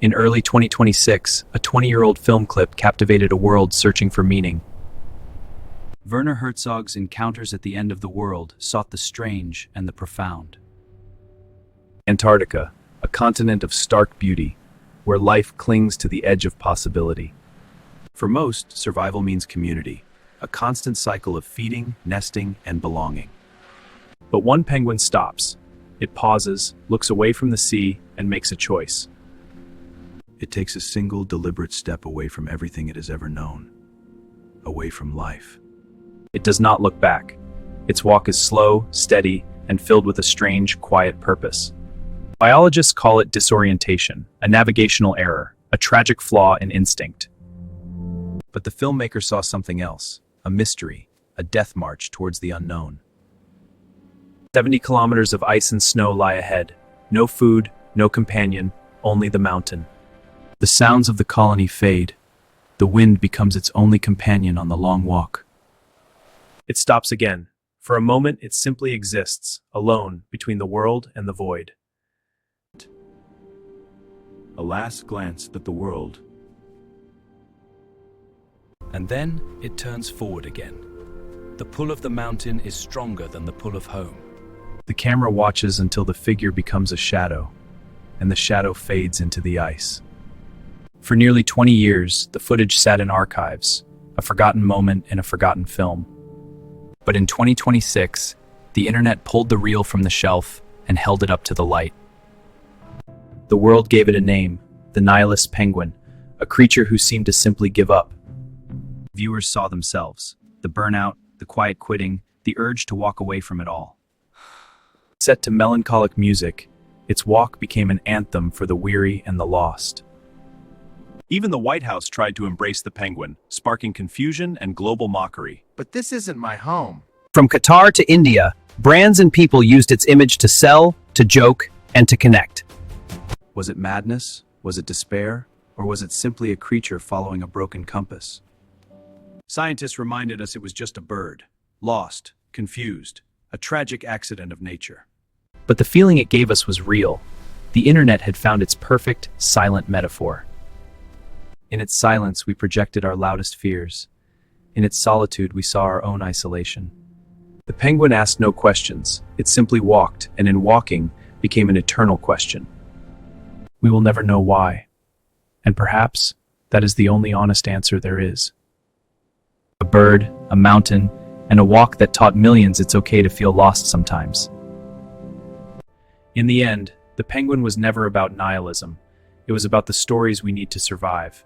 In early 2026, a 20-year-old film clip captivated a world searching for meaning. Werner Herzog's Encounters at the End of the World sought the strange and the profound. Antarctica, a continent of stark beauty, where life clings to the edge of possibility. For most, survival means community, a constant cycle of feeding, nesting, and belonging. But one penguin stops. It pauses, looks away from the sea, and makes a choice. It takes a single, deliberate step away from everything it has ever known, away from life. It does not look back. Its walk is slow, steady, and filled with a strange, quiet purpose. Biologists call it disorientation, a navigational error, a tragic flaw in instinct. But the filmmaker saw something else, a mystery, a death march towards the unknown. 70 kilometers of ice and snow lie ahead. No food, no companion, only the mountain. The sounds of the colony fade. The wind becomes its only companion on the long walk. It stops again. For a moment, it simply exists, alone, between the world and the void. A last glance at the world. And then it turns forward again. The pull of the mountain is stronger than the pull of home. The camera watches until the figure becomes a shadow, and the shadow fades into the ice. For nearly 20 years, the footage sat in archives, a forgotten moment in a forgotten film. But in 2026, the internet pulled the reel from the shelf and held it up to the light. The world gave it a name, the nihilist penguin, a creature who seemed to simply give up. Viewers saw themselves, the burnout, the quiet quitting, the urge to walk away from it all. Set to melancholic music, its walk became an anthem for the weary and the lost. Even the White House tried to embrace the penguin, sparking confusion and global mockery. But this isn't my home. From Qatar to India, brands and people used its image to sell, to joke, and to connect. Was it madness? Was it despair? Or was it simply a creature following a broken compass? Scientists reminded us it was just a bird, lost, confused, a tragic accident of nature. But the feeling it gave us was real. The internet had found its perfect, silent metaphor. In its silence, we projected our loudest fears. In its solitude, we saw our own isolation. The penguin asked no questions. It simply walked, and in walking, became an eternal question. We will never know why. And perhaps, that is the only honest answer there is. A bird, a mountain, and a walk that taught millions it's okay to feel lost sometimes. In the end, the penguin was never about nihilism. It was about the stories we need to survive.